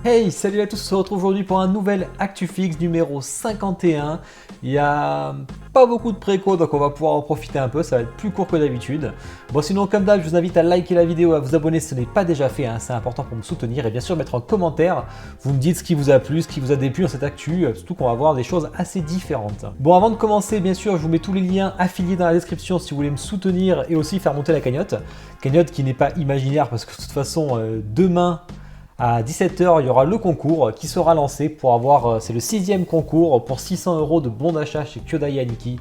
Hey, salut à tous, on se retrouve aujourd'hui pour un nouvel ActuFix numéro 51. Il n'y a pas beaucoup de préco, donc on va pouvoir en profiter un peu, ça va être plus court que d'habitude. Bon, sinon comme d'hab, je vous invite à liker la vidéo, à vous abonner si ce n'est pas déjà fait, hein, c'est important pour me soutenir. Et bien sûr, mettre en commentaire, vous me dites ce qui vous a plu, ce qui vous a déplu dans cette actu, surtout qu'on va voir des choses assez différentes. Bon, avant de commencer, bien sûr, je vous mets tous les liens affiliés dans la description si vous voulez me soutenir et aussi faire monter la cagnotte. Cagnotte qui n'est pas imaginaire parce que de toute façon, demain, à 17 h, il y aura le concours qui sera lancé pour avoir, c'est le 6e concours pour 600 € de bons d'achat chez Kyodai Aniki.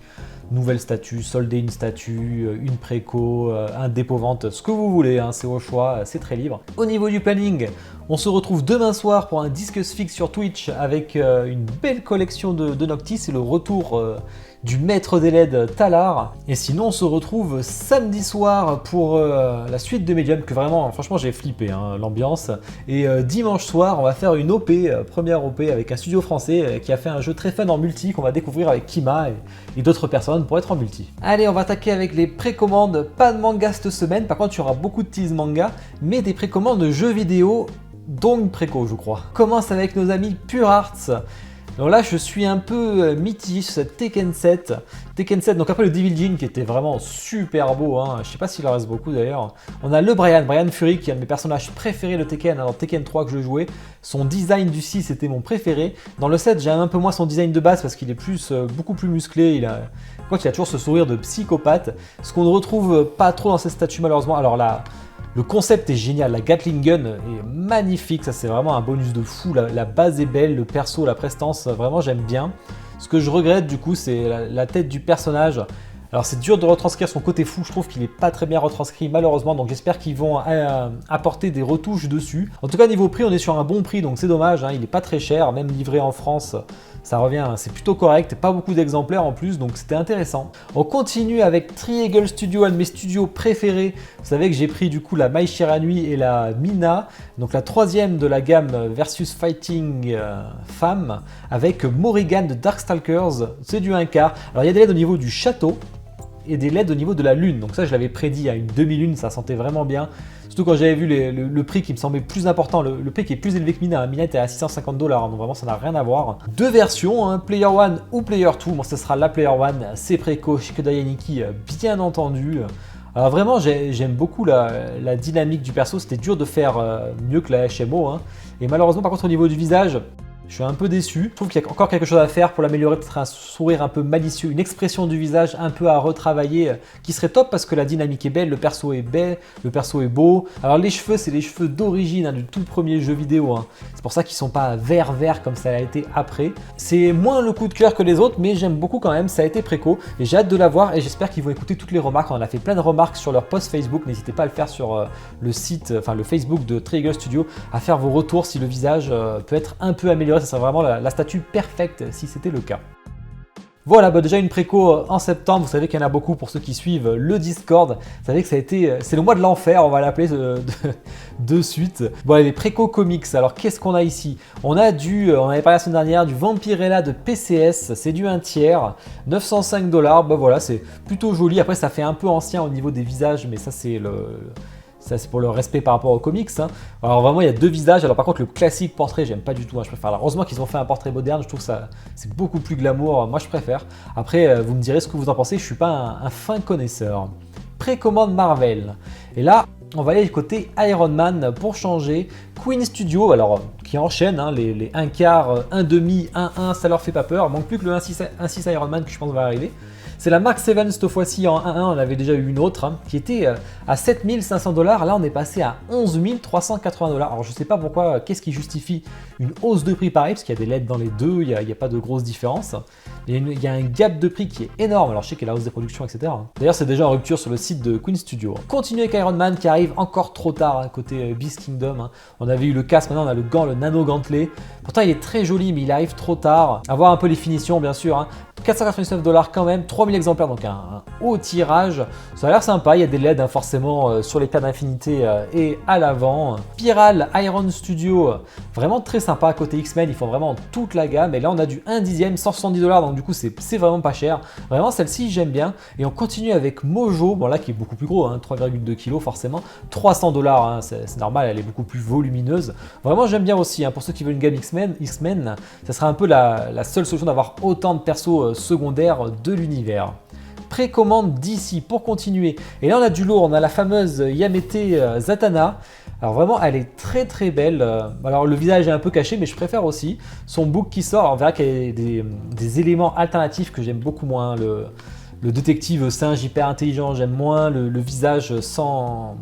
Nouvelle statue, solder une statue, une préco, un dépôt-vente, ce que vous voulez, hein, c'est au choix, c'est très libre. Au niveau du planning, on se retrouve demain soir pour un Discuss Fix sur Twitch avec une belle collection de Noctis et le retour du maître des LED Talar. Et sinon on se retrouve samedi soir pour la suite de Medium que vraiment franchement j'ai flippé hein, l'ambiance. Et dimanche soir on va faire une OP, première OP avec un studio français qui a fait un jeu très fun en multi qu'on va découvrir avec Kima et d'autres personnes pour être en multi. Allez, on va attaquer avec les précommandes. Pas de manga cette semaine, par contre il y aura beaucoup de tease manga, mais des précommandes de jeux vidéo, dont une préco je crois. On commence avec nos amis Pure Arts. Donc là, je suis un peu mitigé sur cette Tekken 7. Tekken 7, donc après le Devil Jin qui était vraiment super beau, hein. Je sais pas s'il en reste beaucoup d'ailleurs. On a le Brian Fury qui est un de mes personnages préférés de Tekken, dans Tekken 3 que je jouais. Son design du 6 était mon préféré. Dans le 7, j'aime un peu moins son design de base parce qu'il est beaucoup plus musclé. Il a toujours ce sourire de psychopathe. Ce qu'on ne retrouve pas trop dans cette statue malheureusement. Alors là, le concept est génial, la Gatling Gun est magnifique, ça c'est vraiment un bonus de fou, la base est belle, le perso, la prestance, vraiment j'aime bien. Ce que je regrette du coup c'est la tête du personnage. Alors c'est dur de retranscrire son côté fou, je trouve qu'il n'est pas très bien retranscrit malheureusement, donc j'espère qu'ils vont apporter des retouches dessus. En tout cas niveau prix on est sur un bon prix, donc c'est dommage, hein, il n'est pas très cher, même livré en France. Ça revient, c'est plutôt correct, pas beaucoup d'exemplaires en plus, donc c'était intéressant. On continue avec Triangle Studio, un de mes studios préférés. Vous savez que j'ai pris du coup la Mai Shiranui et la Mina, donc la troisième de la gamme Versus Fighting Femme, avec Morrigan de Darkstalkers, c'est du 1/4. Alors il y a des LED au niveau du château et des LED au niveau de la lune, donc ça je l'avais prédit à une demi-lune, ça sentait vraiment bien. Surtout quand j'avais vu le prix qui me semblait plus important, le prix qui est plus élevé que Mina. Mina était à 650 $, donc vraiment ça n'a rien à voir. Deux versions, hein, Player 1 ou Player 2. Moi ce sera la Player 1, c'est préco chez Kyodai Aniki, bien entendu. Alors vraiment j'aime beaucoup la dynamique du perso, c'était dur de faire mieux que la HMO. Hein. Et malheureusement par contre au niveau du visage, je suis un peu déçu. Je trouve qu'il y a encore quelque chose à faire pour l'améliorer, peut-être un sourire un peu malicieux, une expression du visage un peu à retravailler qui serait top parce que la dynamique est belle, le perso est bel, le perso est beau. Alors les cheveux, c'est les cheveux d'origine du tout premier jeu vidéo. Hein. C'est pour ça qu'ils sont pas vert comme ça a été après. C'est moins le coup de cœur que les autres, mais j'aime beaucoup quand même, ça a été préco et j'ai hâte de la voir et j'espère qu'ils vont écouter toutes les remarques. On a fait plein de remarques sur leur post Facebook, n'hésitez pas à le faire sur le site, enfin le Facebook de Triangle Studio, à faire vos retours si le visage peut être un peu amélioré. Ça serait vraiment la statue parfaite si c'était le cas. Voilà, déjà une préco en septembre, vous savez qu'il y en a beaucoup pour ceux qui suivent le Discord. Vous savez que c'est le mois de l'enfer, on va l'appeler de suite. Bon, allez, les préco comics, alors qu'est-ce qu'on a ici? On avait parlé la semaine dernière du Vampirella de PCS, c'est du 1/3, 905 $. Bah voilà, c'est plutôt joli. Après, ça fait un peu ancien au niveau des visages, mais ça c'est pour le respect par rapport aux comics. Hein. Alors vraiment, il y a deux visages. Alors par contre, le classique portrait, j'aime pas du tout. Hein. Je préfère. Alors, heureusement qu'ils ont fait un portrait moderne. Je trouve ça, c'est beaucoup plus glamour. Moi, je préfère. Après, vous me direz ce que vous en pensez. Je suis pas un fin connaisseur. Précommande Marvel. Et là, on va aller du côté Iron Man pour changer. Queen Studio, alors qui enchaîne hein, les 1/4, 1/2, 1/1, ça leur fait pas peur. Il manque plus que le 1/6 Iron Man que je pense va arriver. C'est la Mark 7 cette fois-ci en 1/1, on avait déjà eu une autre hein, qui était à 7 500 $. Là, on est passé à 11 380 $. Alors, je ne sais pas pourquoi, qu'est-ce qui justifie une hausse de prix pareil, parce qu'il y a des LED dans les deux, il n'y a pas de grosse différence. Il y a un gap de prix qui est énorme. Alors, je sais qu'il y a la hausse des productions, etc. D'ailleurs, c'est déjà en rupture sur le site de Queen Studio. Continue avec Iron Man qui arrive encore trop tard, hein, côté Beast Kingdom. Hein. On avait eu le casque, maintenant on a le gant, le nano gantelet. Pourtant, il est très joli, mais il arrive trop tard. À voir un peu les finitions, bien sûr. Hein. $499 quand même, 3000 exemplaires, donc un haut tirage. Ça a l'air sympa, il y a des LED hein, forcément sur les paires d'infinité et à l'avant. Spiral Iron Studio, vraiment très sympa. Côté X-Men, ils font vraiment toute la gamme. Et là, on a du 1/10, $170, donc du coup, c'est vraiment pas cher. Vraiment, celle-ci, j'aime bien. Et on continue avec Mojo, bon là, qui est beaucoup plus gros, hein, 3,2 kg forcément. $300, hein, c'est normal, elle est beaucoup plus volumineuse. Vraiment, j'aime bien aussi. Hein, pour ceux qui veulent une gamme X-Men, ça sera un peu la seule solution d'avoir autant de persos secondaires de l'univers. Précommande d'ici pour continuer. Et là, on a du lourd. On a la fameuse Yamete Zatanna. Alors vraiment, elle est très très belle. Alors le visage est un peu caché, mais je préfère aussi son book qui sort. Alors, on verra qu'il y a des éléments alternatifs que j'aime beaucoup moins. Le détective singe hyper intelligent, j'aime moins. Le visage sans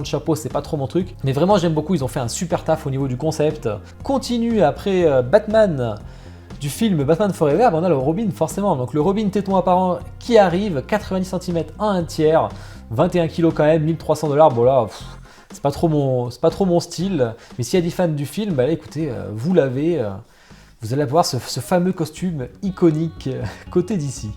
le chapeau, c'est pas trop mon truc. Mais vraiment, j'aime beaucoup. Ils ont fait un super taf au niveau du concept. Continue après Batman. Du film Batman Forever, on a le Robin forcément. Donc le Robin téton apparent qui arrive, 90 cm en 1/3, 21 kg quand même, $1300. Bon là, c'est pas trop mon style. Mais s'il y a des fans du film, bah là, écoutez, vous l'avez. Vous allez avoir ce fameux costume iconique côté d'ici.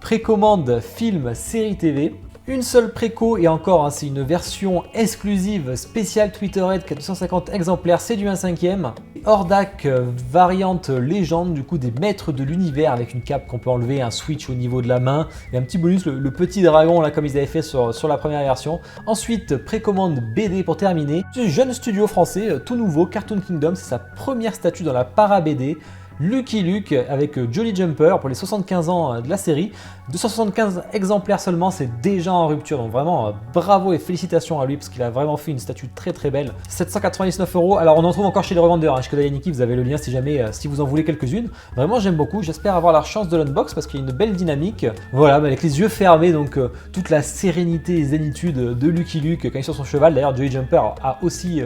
Précommande film, série TV. Une seule préco et encore, hein, c'est une version exclusive spéciale Twitterhead qui a 250 exemplaires, c'est du 1/5. Hordak variante légende, du coup des maîtres de l'univers avec une cape qu'on peut enlever, un switch au niveau de la main et un petit bonus, le petit dragon là comme ils avaient fait sur la première version. Ensuite, précommande BD pour terminer. C'est un jeune studio français, tout nouveau, Cartoon Kingdom, c'est sa première statue dans la para BD. Lucky Luke avec Jolly Jumper pour les 75 ans de la série. 275 exemplaires seulement, c'est déjà en rupture. Donc vraiment bravo et félicitations à lui parce qu'il a vraiment fait une statue très très belle. 799 €. Alors on en trouve encore chez les revendeurs. Hein. Chez Kodayaniki, vous avez le lien si jamais si vous en voulez quelques-unes. Vraiment j'aime beaucoup. J'espère avoir la chance de l'unbox parce qu'il y a une belle dynamique. Voilà, avec les yeux fermés, donc toute la sérénité et zénitude de Lucky Luke quand il est sur son cheval. D'ailleurs, Jolly Jumper a aussi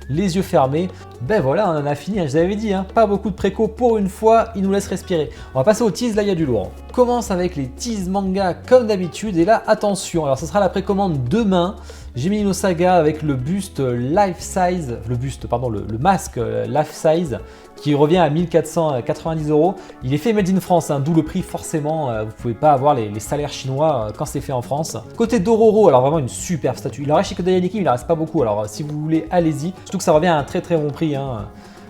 les yeux fermés. Ben voilà, on en a fini, hein, je vous avais dit, hein, pas beaucoup de préco pour une fois, il nous laisse respirer. On va passer aux teas, là il y a du lourd. On commence avec les teas manga comme d'habitude, et là attention, alors ce sera la précommande demain. Gemini no Saga avec le buste life size, le masque life size qui revient à 1490 €. Il est fait made in France, hein, d'où le prix forcément, vous pouvez pas avoir les salaires chinois quand c'est fait en France. Côté Dororo, alors vraiment une super statue. Il en reste chez Kodayaniki, il en reste pas beaucoup, alors si vous voulez, allez-y. Surtout que ça revient à un très très bon prix. Hein.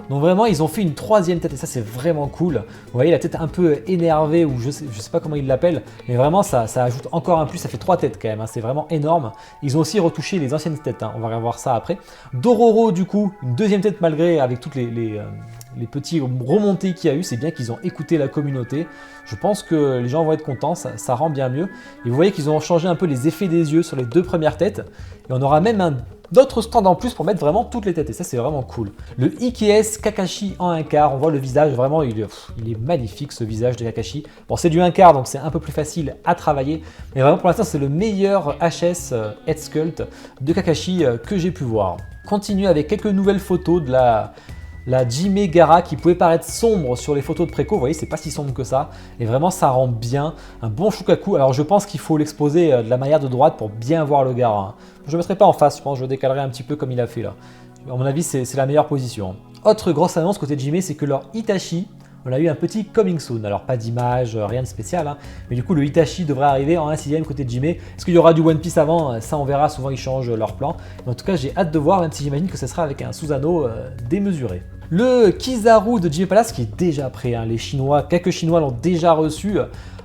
Donc vraiment, ils ont fait une troisième tête et ça c'est vraiment cool. Vous voyez la tête un peu énervée ou je sais pas comment ils l'appellent, mais vraiment ça ajoute encore un plus, ça fait 3 têtes quand même, hein, c'est vraiment énorme. Ils ont aussi retouché les anciennes têtes, hein, on va revoir ça après. Dororo du coup, une deuxième tête malgré avec toutes les petits remontées qu'il y a eu, c'est bien qu'ils ont écouté la communauté. Je pense que les gens vont être contents, ça rend bien mieux. Et vous voyez qu'ils ont changé un peu les effets des yeux sur les deux premières têtes. Et on aura même d'autres stands en plus pour mettre vraiment toutes les têtes. Et ça, c'est vraiment cool. Le IKS Kakashi en 1/4, on voit le visage, vraiment, il est magnifique ce visage de Kakashi. Bon, c'est du 1/4, donc c'est un peu plus facile à travailler. Mais vraiment, pour l'instant, c'est le meilleur HS Head Sculpt de Kakashi que j'ai pu voir. Continue avec quelques nouvelles photos de la Jime Gara qui pouvait paraître sombre sur les photos de préco, vous voyez c'est pas si sombre que ça et vraiment ça rend bien un bon Shukaku. Alors je pense qu'il faut l'exposer de la manière de droite pour bien voir le Gara. Hein. Je ne le mettrai pas en face, je pense que je le décalerai un petit peu comme il a fait là. À mon avis c'est la meilleure position. Autre grosse annonce côté Jime, c'est que leur Itachi, on a eu un petit coming soon. Alors pas d'image, rien de spécial, hein. Mais du coup le Itachi devrait arriver en 1/6 côté Jime. Est-ce qu'il y aura du One Piece avant? Ça on verra, souvent ils changent leur plan. Mais en tout cas j'ai hâte de voir, même si j'imagine que ce sera avec un Susanoo démesuré. Le Kizaru de Jime Palace qui est déjà prêt, hein. Les Chinois, quelques Chinois l'ont déjà reçu.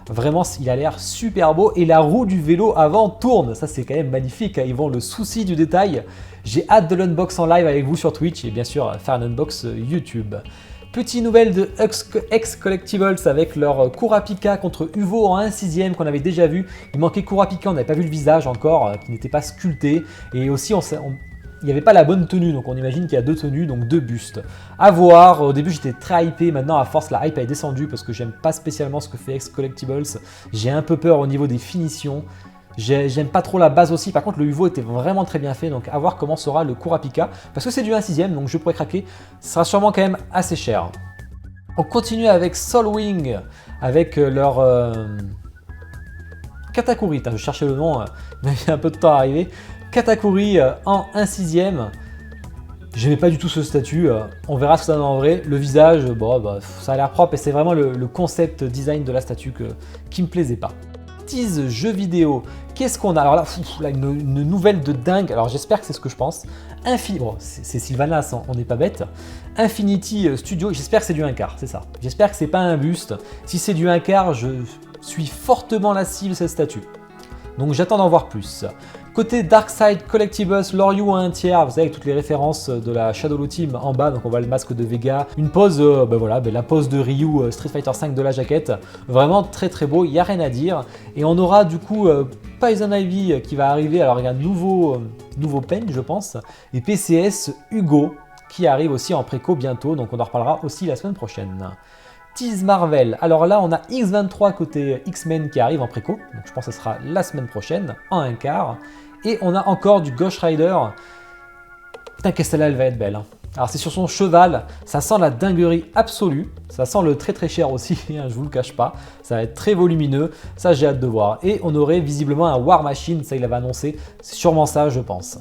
Vraiment, il a l'air super beau et la roue du vélo avant tourne. Ça, c'est quand même magnifique. Hein. Ils vont le souci du détail. J'ai hâte de l'unbox en live avec vous sur Twitch et bien sûr faire un unbox YouTube. Petite nouvelle de X Collectibles avec leur Kurapika contre Uvo en 1/6 qu'on avait déjà vu. Il manquait Kurapika, on n'avait pas vu le visage encore, qui n'était pas sculpté. Et aussi, il n'y avait pas la bonne tenue, donc on imagine qu'il y a 2 tenues, donc 2 bustes. À voir, au début j'étais très hypé, maintenant à force la hype est descendue parce que j'aime pas spécialement ce que fait X Collectibles. J'ai un peu peur au niveau des finitions. J'aime pas trop la base aussi, par contre le Uvo était vraiment très bien fait, donc à voir comment sera le Kurapika, parce que c'est du 1/6, donc je pourrais craquer, ce sera sûrement quand même assez cher. On continue avec Soulwing, avec leur Katakuri, je cherchais le nom, il m'a mis un peu de temps à arriver. Katakuri en 1/6. J'aimais pas du tout ce statut, on verra ce que ça donne en vrai. Le visage, bon, bah, ça a l'air propre et c'est vraiment le concept design de la statue qui me plaisait pas. Tease jeux vidéo, qu'est-ce qu'on a? Alors là, là une nouvelle de dingue, alors j'espère que c'est ce que je pense. Bon, c'est Sylvanas, on n'est pas bête. Infinity Studio, j'espère que c'est du 1/4, c'est ça. J'espère que c'est pas un buste. Si c'est du 1/4, je suis fortement la cible de cette statue. Donc j'attends d'en voir plus. Côté Darkside Collectibles, Loryu à 1/3, vous savez, avec toutes les références de la Shadow Team en bas, donc on voit le masque de Vega, une pose, la pose de Ryu Street Fighter V de la jaquette, vraiment très très beau, il n'y a rien à dire. Et on aura du coup Poison Ivy qui va arriver, alors il y a un nouveau pen je pense, et PCS Hugo qui arrive aussi en préco bientôt, donc on en reparlera aussi la semaine prochaine. Tease Marvel, alors là on a X23 côté X-Men qui arrive en préco, donc je pense que ce sera la semaine prochaine, en 1/4. Et on a encore du Ghost Rider, putain que celle-là elle va être belle. Hein. Alors c'est sur son cheval, ça sent la dinguerie absolue, ça sent le très très cher aussi, hein, je vous le cache pas, ça va être très volumineux, ça j'ai hâte de voir. Et on aurait visiblement un War Machine, ça il avait annoncé, c'est sûrement ça je pense.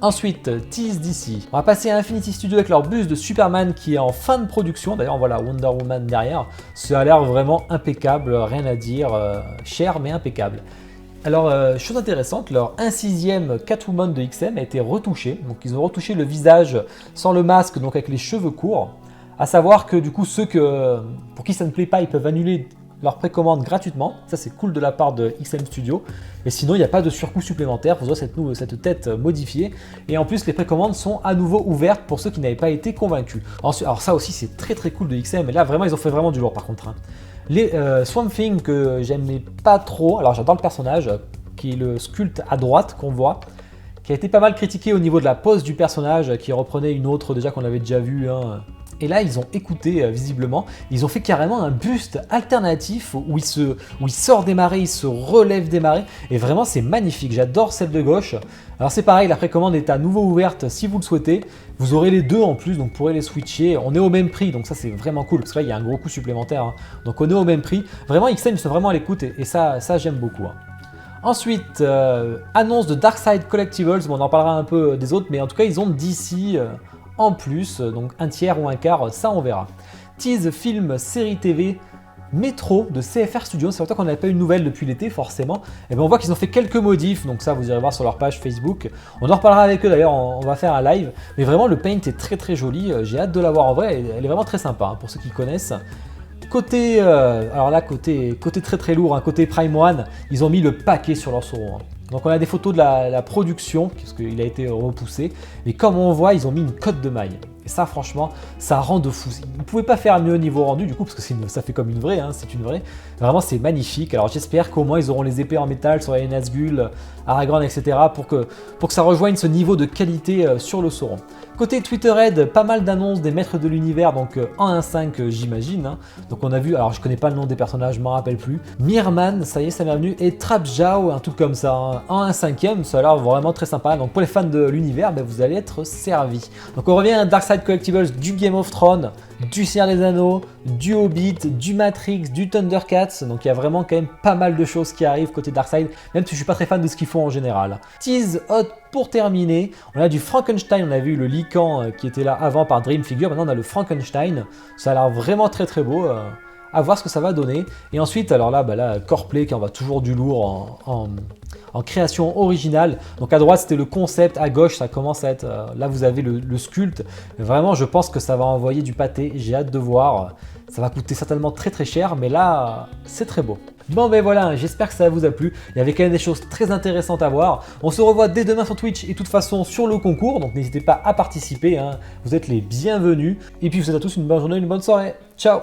Ensuite, Tease DC. On va passer à Infinity Studio avec leur bus de Superman qui est en fin de production. D'ailleurs, voilà Wonder Woman derrière. Ça a l'air vraiment impeccable, rien à dire. Cher, mais impeccable. Alors, chose intéressante, leur 1/6e Catwoman de XM a été retouché. Donc, ils ont retouché le visage sans le masque, donc avec les cheveux courts. À savoir que du coup, pour qui ça ne plaît pas, ils peuvent annuler leur précommande gratuitement, ça c'est cool de la part de XM Studio, et sinon il n'y a pas de surcoût supplémentaire, vous aurez cette tête modifiée, et en plus les précommandes sont à nouveau ouvertes pour ceux qui n'avaient pas été convaincus. Ensuite, alors ça aussi c'est très très cool de XM, et là vraiment ils ont fait vraiment du lourd par contre. Hein. Les Swamp Thing que j'aimais pas trop, alors j'adore le personnage, qui est le sculpte à droite qu'on voit, qui a été pas mal critiqué au niveau de la pose du personnage, qui reprenait une autre déjà qu'on avait déjà vue, hein. Et là, ils ont écouté visiblement, ils ont fait carrément un buste alternatif où il sort des marées, il se relève des marées, et vraiment c'est magnifique, j'adore celle de gauche. Alors c'est pareil, la précommande est à nouveau ouverte si vous le souhaitez, vous aurez les deux en plus, donc vous pourrez les switcher, on est au même prix, donc ça c'est vraiment cool, parce que là il y a un gros coût supplémentaire, hein. Donc on est au même prix, vraiment XM ils sont vraiment à l'écoute, et ça j'aime beaucoup. Hein. Ensuite, annonce de Darkside Collectibles, bon, on en parlera un peu des autres, mais en tout cas ils ont DC en plus, donc 1/3 ou 1/4, ça on verra. Tease film série TV Métro de CFR Studios, c'est longtemps qu'on n'avait pas eu une nouvelle depuis l'été forcément, et bien on voit qu'ils ont fait quelques modifs, donc ça vous irez voir sur leur page Facebook, on en reparlera avec eux d'ailleurs, on va faire un live, mais vraiment le paint est très très joli, j'ai hâte de la voir en vrai, elle est vraiment très sympa hein, pour ceux qui connaissent. Côté, alors là côté très très lourd, hein, côté Prime One, ils ont mis le paquet sur leur Sauron. Hein. Donc on a des photos de la production, parce qu'il a été repoussé, mais comme on voit, ils ont mis une cotte de maille. Et ça franchement, ça rend de fou. Ils ne pouvaient pas faire mieux au niveau rendu du coup, parce que ça fait comme une vraie, hein, c'est une vraie. Vraiment c'est magnifique, alors j'espère qu'au moins ils auront les épées en métal sur les Nazgûl, Aragorn, etc. pour que ça rejoigne ce niveau de qualité sur le Sauron. Côté Twitterhead, pas mal d'annonces des maîtres de l'univers, donc en 1/5 j'imagine. Hein. Donc on a vu, alors je connais pas le nom des personnages, je m'en rappelle plus. Mirman, ça y est, ça m'est venu, et Trapjao, un truc comme ça, hein. En 1/5, ça a l'air vraiment très sympa. Donc pour les fans de l'univers, ben, vous allez être servis. Donc on revient à Darkside Collectibles, du Game of Thrones, du Seigneur des Anneaux, du Hobbit, du Matrix, du Thundercats. Donc il y a vraiment quand même pas mal de choses qui arrivent côté Darkside, même si je suis pas très fan de ce qu'ils font en général. Tease hot pour terminer, on a du Frankenstein, on a vu le Lycan qui était là avant par Dream Figure, maintenant on a le Frankenstein, ça a l'air vraiment très très beau, à voir ce que ça va donner. Et ensuite, alors là, Coreplay qui envoie toujours du lourd en création originale. Donc à droite c'était le concept, à gauche ça commence à être, là vous avez le sculpte. Vraiment je pense que ça va envoyer du pâté, j'ai hâte de voir. Ça va coûter certainement très très cher, mais là c'est très beau. Bon ben voilà, j'espère que ça vous a plu. Il y avait quand même des choses très intéressantes à voir. On se revoit dès demain sur Twitch et de toute façon sur le concours, donc n'hésitez pas à participer, hein. Vous êtes les bienvenus. Et puis je vous souhaite à tous une bonne journée, une bonne soirée. Ciao!